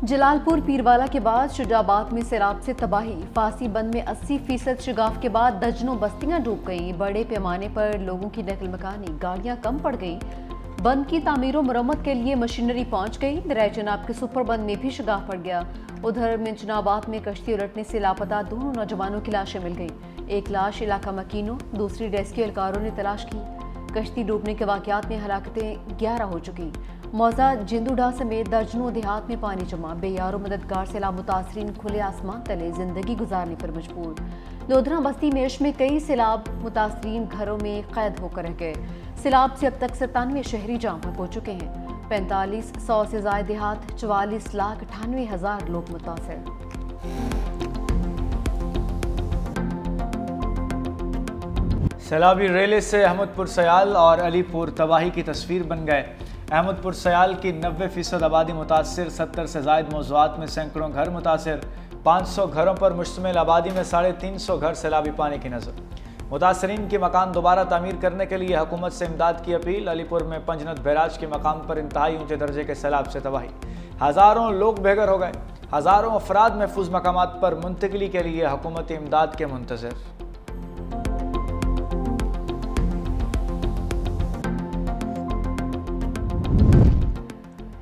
جلالپور پیروالا کے بعد شجاعت میں سیلاب سے تباہی، فاسی بند میں 80% شگاف کے بعد درجنوں بستیاں ڈوب گئیں، بڑے پیمانے پر لوگوں کی نقل مکانی، گاڑیاں کم پڑ گئیں، بند کی تعمیر و مرمت کے لیے مشینری پہنچ گئی، دریائے چناب کے سپر بند میں بھی شگاف پڑ گیا۔ ادھر منچنابات میں کشتی الٹنے سے لاپتہ دونوں نوجوانوں کی لاشیں مل گئیں، ایک لاش علاقہ مکینوں، دوسری ریسکیو اہلکاروں نے تلاش کی۔ کشتی ڈوبنے کے واقعات میں ہلاکتیں 11 ہو چکی۔ موزہ جندوڈا سمیت درجنوں دیہات میں پانی جمع، بے یار و مددگار سیلاب متاثرین کھلے آسمان تلے زندگی گزارنے پر مجبور۔ لودھنا بستی میش میں کئی سیلاب متاثرین گھروں میں قید ہو کر رہ گئے۔ سیلاب سے اب تک 97 شہری جاں بحق ہو چکے ہیں، 4500 سے زائد دیہات، 44,98,000 لوگ متاثر۔ سیلابی ریلے سے احمد پور سیال اور علی پور تباہی کی تصویر بن گئے۔ احمد پور سیال کی 90% آبادی متاثر، 70 سے زائد موضوعات میں سینکڑوں گھر متاثر، 500 گھروں پر مشتمل آبادی میں 350 گھر سیلابی پانی کی نظر۔ متاثرین کی مکان دوبارہ تعمیر کرنے کے لیے حکومت سے امداد کی اپیل۔ علی پور میں پنجنت بیراج کے مقام پر انتہائی اونچے درجے کے سیلاب سے تباہی، ہزاروں لوگ بے گھر ہو گئے، ہزاروں افراد محفوظ مقامات پر منتقلی کے لیے حکومتی امداد کے منتظر۔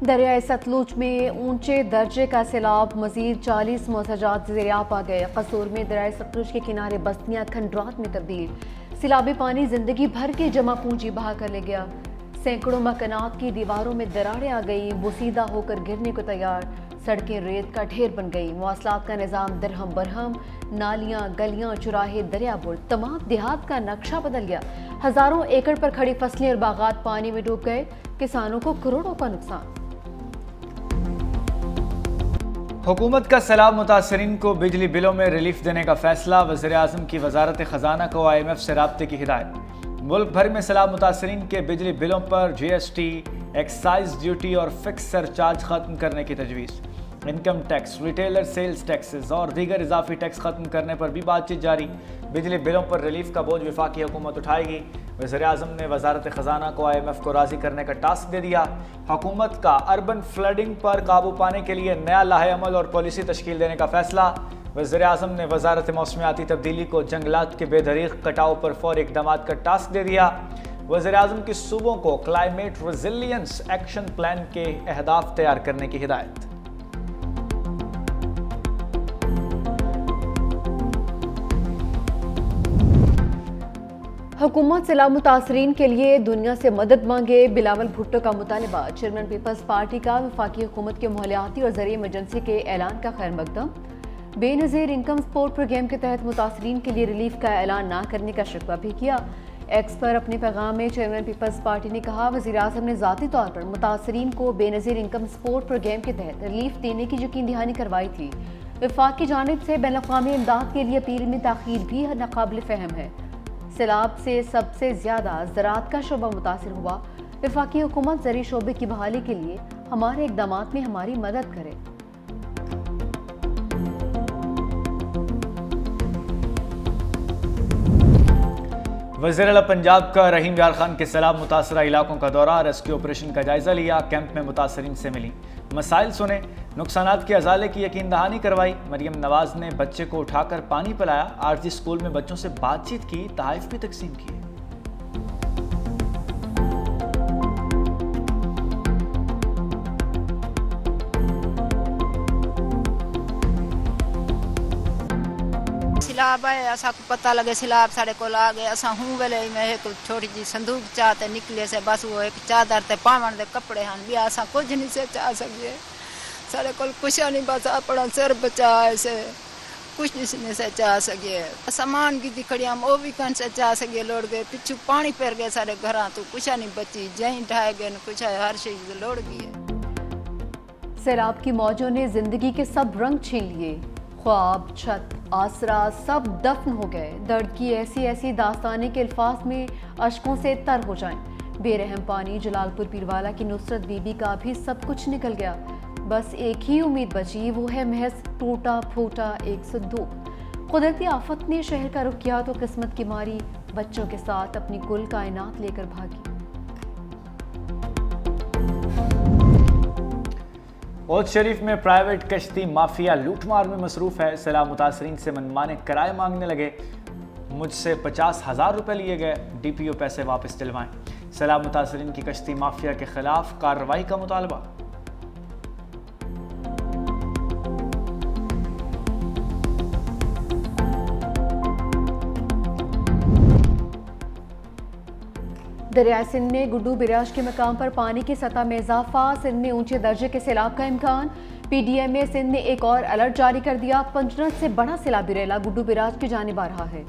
دریائے ستلج میں اونچے درجے کا سیلاب، مزید 40 موسجات زیریاب آ گئے۔ قصور میں دریائے ستلج کے کنارے بستیاں کھنڈرات میں تبدیل، سیلابی پانی زندگی بھر کی جمع پونجی بہا کر لے گیا۔ سینکڑوں مکانات کی دیواروں میں دراڑیں آ گئیں، بوسیدہ ہو کر گرنے کو تیار، سڑکیں ریت کا ڈھیر بن گئیں، مواصلات کا نظام درہم برہم، نالیاں، گلیاں، چوراہے دریا بر، تمام دیہات کا نقشہ بدل گیا۔ ہزاروں ایکڑ پر کھڑی فصلیں اور باغات پانی میں ڈوب گئے، کسانوں کو کروڑوں کا نقصان۔ حکومت کا سیلاب متاثرین کو بجلی بلوں میں ریلیف دینے کا فیصلہ، وزیراعظم کی وزارت خزانہ کو IMF سے رابطے کی ہدایت۔ ملک بھر میں سیلاب متاثرین کے بجلی بلوں پر GST، ایکسائز ڈیوٹی اور فکس سرچارج ختم کرنے کی تجویز۔ Income tax, retailer sales taxes اور دیگر اضافی ٹیکس ختم کرنے پر بھی بات چیت جاری۔ بجلی بلوں پر ریلیف کا بوجھ وفاقی حکومت اٹھائے گی۔ وزیراعظم نے وزارت خزانہ کو IMF کو راضی کرنے کا ٹاسک دے دیا۔ حکومت کا اربن فلڈنگ پر قابو پانے کے لیے نیا لاہے عمل اور پالیسی تشکیل دینے کا فیصلہ۔ وزیراعظم نے وزارت موسمیاتی تبدیلی کو جنگلات کے بے دریغ کٹاؤ پر فوری اقدامات کا ٹاسک دے دیا۔ وزیراعظم کی صوبوں کو کلائمیٹ ریزیلینس ایکشن پلان کے اہداف تیار کرنے کی ہدایت۔ حکومت سیلاب متاثرین کے لیے دنیا سے مدد مانگے، بلاول بھٹو کا مطالبہ۔ چیئرمین پیپلز پارٹی کا وفاقی حکومت کے مالیاتی اور زرعی ایمرجنسی کے اعلان کا خیر مقدم۔ بے نظیر انکم سپورٹ پروگرام کے تحت متاثرین کے لیے ریلیف کا اعلان نہ کرنے کا شکوہ بھی کیا۔ ایکس پر اپنے پیغام میں چیئرمین پیپلز پارٹی نے کہا، وزیراعظم نے ذاتی طور پر متاثرین کو بے نظیر انکم سپورٹ پروگرام کے تحت ریلیف دینے کی یقین دہانی کروائی تھی۔ وفاق کی جانب سے بین الاقوامی امداد کے لیے اپیل میں تاخیر بھی ناقابل فہم ہے۔ سیلاب سے سب سے زیادہ زراعت کا شعبہ متاثر ہوا۔ وفاقی حکومت زرعی شعبے کی بحالی کے لیے ہمارے اقدامات میں ہماری مدد کرے۔ وزیر اعلیٰ پنجاب کا رحیم یار خان کے سیلاب متاثرہ علاقوں کا دورہ، ریسکیو آپریشن کا جائزہ لیا، کیمپ میں متاثرین سے ملی، مسائل سنے، نقصانات کے ازالے کی یقین دہانی کروائی۔ مریم نواز نے بچے کو اٹھا کر پانی پلایا، عارضی اسکول میں بچوں سے بات چیت کی، تحائف بھی تقسیم کیے۔ سیلاب ہے، اسا کو پتہ لگے سیلاب ساڑے کو آ گئے، اسا ہوں ویلے میں ایک چھوٹی جی صندوق چاہتے نکلے سے، بس وہ ایک چادر تے پاون دے کپڑے ہن بھی اسا کچھ نہیں سے چاہ سکے، ساڑے کول کچھ نہیں، بس اپنا سر بچائے سے کچھ نہیں سے چاہ سکے۔ سامان کی دکھڑی ہم وہ بھی کن سے چاہ سکے، لوڑ گئے پچھو پانی پھر گئے سارے گھراں تو کچھ نہیں بچی، جہیں ڈھائے گئے کچھ ہر چیز لوڑ گئی ہے۔ سیلاب کی موجوں نے زندگی کے سب رنگ چھین لیے، خواب، چھت، آسرا سب دفن ہو گئے۔ درد کی ایسی داستانیں کے الفاظ میں اشکوں سے تر ہو جائیں۔ بے رحم پانی، جلالپور پیروالا کی نصرت بی بی کا بھی سب کچھ نکل گیا، بس ایک ہی امید بچی، وہ ہے محض ٹوٹا پھوٹا ایک صندوق۔ قدرتی آفت نے شہر کا رخ کیا تو قسمت کی ماری بچوں کے ساتھ اپنی کل کائنات لے کر بھاگی۔ اوت شریف میں پرائیویٹ کشتی مافیا لوٹ مار میں مصروف ہے. سیلاب متاثرین سے منمانے کرائے مانگنے لگے. مجھ سے 50,000 روپے لیے گئے, ڈی پی او پیسے واپس دلوائیں. سیلاب متاثرین کی کشتی مافیا کے خلاف کارروائی کا مطالبہ. دریائے سندھ میں گڈو بیراج کے مقام پر پانی کی سطح میں اضافہ. سندھ میں اونچے درجے کے سیلاب کا امکان. پی ڈی ایم اے سندھ نے ایک اور الرٹ جاری کر دیا. پنجنت سے بڑا سیلابی ریلا گڈو بیراج کی جانب آ رہا ہے.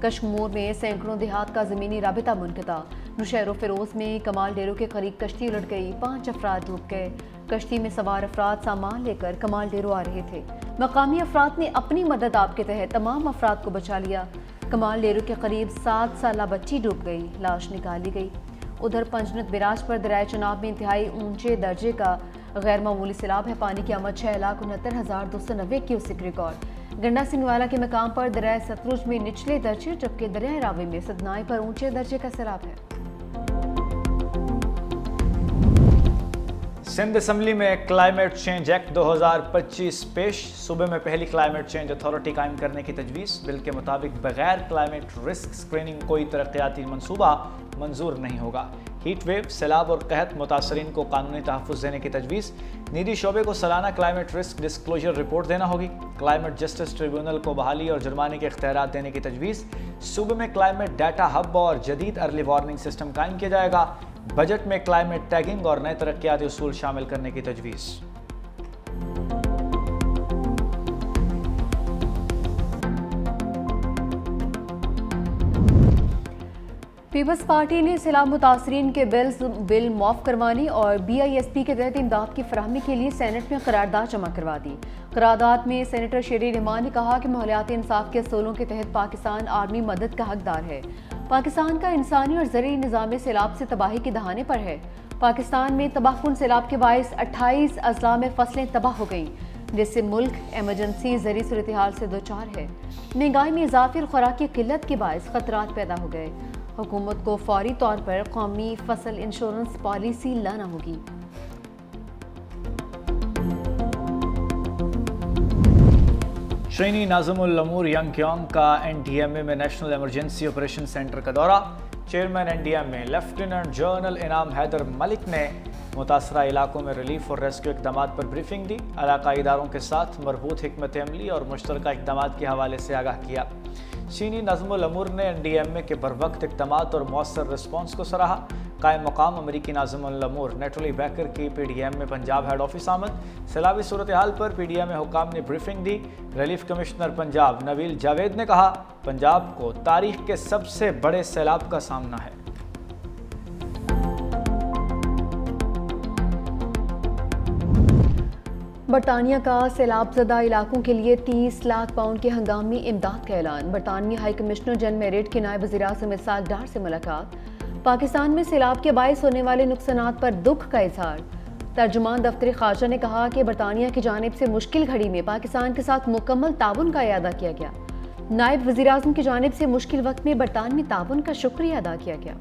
کشمور میں سینکڑوں دیہات کا زمینی رابطہ منقطع. نوشہر و فیروز میں کمال ڈیرو کے قریب کشتی الٹ گئی. 5 افراد ڈوب گئے. کشتی میں سوار افراد سامان لے کر کمال ڈیرو آ رہے تھے. مقامی افراد نے اپنی مدد آپ کے تحت تمام افراد کو بچا لیا. کمال ڈیرو کے قریب 7 سالہ بچی ڈوب گئی, لاش نکالی گئی. ادھر پنجنت بیراج پر دریائے چناب میں انتہائی اونچے درجے کا غیر معمولی سیلاب ہے. پانی کی آمد 6,69,290 کیوسک ریکارڈ. گنڈا سنگوالا کے مقام پر دریائے ستلج میں نچلے درجے, جبکہ دریائے راوی میں سدنائی پر اونچے درجے کا سیلاب ہے. سندھ اسمبلی میں کلائمیٹ چینج ایکٹ 2025 پیش. صوبے میں پہلی کلائمیٹ چینج اتھارٹی قائم کرنے کی تجویز. بل کے مطابق بغیر کلائمیٹ رسک سکریننگ کوئی ترقیاتی منصوبہ منظور نہیں ہوگا. ہیٹ ویو, سیلاب اور قحط متاثرین کو قانونی تحفظ دینے کی تجویز. نیدی شعبے کو سالانہ کلائمیٹ رسک ڈسکلوجر رپورٹ دینا ہوگی. کلائمیٹ جسٹس ٹریبیونل کو بحالی اور جرمانے کے اختیارات دینے کی تجویز. صوبے میں کلائمیٹ ڈیٹا ہب اور جدید ارلی وارننگ سسٹم قائم کیا جائے گا. بجٹ میں کلائمیٹ ٹیگنگ اور نئے ترقیاتی اصول شامل کرنے کی تجویز. پیپلز پارٹی نے سیلاب متاثرین کے بل معاف کروانے اور بی آئی ایس پی کے تحت امداد کی فراہمی کے لیے سینٹ میں قرارداد جمع کروا دی. قرارداد میں سینیٹر شیر رحمان نے کہا کہ ماحولیاتی انصاف کے اصولوں کے تحت پاکستان عالمی مدد کا حقدار ہے. پاکستان کا انسانی اور زرعی نظام سیلاب سے تباہی کے دہانے پر ہے. پاکستان میں تباہ کن سیلاب کے باعث 28 اضلاع میں فصلیں تباہ ہو گئیں, جس سے ملک ایمرجنسی زرعی صورتحال سے دوچار ہے. مہنگائی میں اضافے اور خوراک کی قلت کے باعث خطرات پیدا ہو گئے. حکومت کو فوری طور پر قومی فصل انشورنس پالیسی لانا ہوگی. شرینی ناظم الامور ینگ کیونگ کا این ڈی ایم اے میں نیشنل ایمرجنسی آپریشن سینٹر کا دورہ. Chairman N D M A lieutenant general Inam Haider ملک نے متاثرہ علاقوں میں ریلیف اور ریسکیو اقدامات پر بریفنگ دی. علاقائی اداروں کے ساتھ مربوط حکمت عملی اور مشترکہ اقدامات کے حوالے سے آگاہ کیا. شینی نظم الامور نے این ڈی ایم اے کے بروقت اقدامات اور مؤثر رسپانس کو سراہا. قائم مقام امریکی ناظم الامور نیٹلی بیکر کی پی ڈی ایم میں پنجاب ہیڈ آفس آمد. سیلابی صورتحال پر پی ڈی ایم اے حکام نے بریفنگ دی. ریلیف کمشنر پنجاب نویل جاوید نے کہا, پنجاب کو تاریخ کے سب سے بڑے سیلاب کا سامنا ہے. برطانیہ کا سیلاب زدہ علاقوں کے لیے 30 لاکھ پاؤنڈ کی ہنگامی امداد کا اعلان. برطانوی ہائی کمشنر جن میریٹ کی نائب وزیر اعظم اسحاق ڈار سے ملاقات. پاکستان میں سیلاب کے باعث ہونے والے نقصانات پر دکھ کا اظہار. ترجمان دفتر خارجہ نے کہا کہ برطانیہ کی جانب سے مشکل گھڑی میں پاکستان کے ساتھ مکمل تعاون کا اعادہ کیا گیا. نائب وزیر اعظم کی جانب سے مشکل وقت میں برطانوی تعاون کا شکریہ ادا کیا گیا.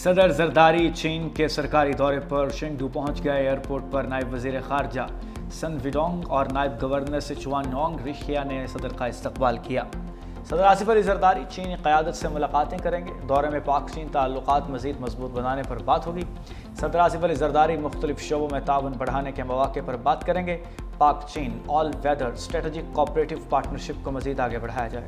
صدر زرداری چین کے سرکاری دورے پر چنگڈو پہنچ گئے. ایئرپورٹ پر نائب وزیر خارجہ سن ویڈونگ اور نائب گورنر سچوان نونگ ریشیا نے صدر کا استقبال کیا. صدر آصف علی زرداری چینی قیادت سے ملاقاتیں کریں گے. دورے میں پاک چین تعلقات مزید مضبوط بنانے پر بات ہوگی. صدر آصف علی زرداری مختلف شعبوں میں تعاون بڑھانے کے مواقع پر بات کریں گے. پاک چین آل ویدر اسٹریٹجک کوآپریٹو پارٹنرشپ کو مزید آگے بڑھایا جائے.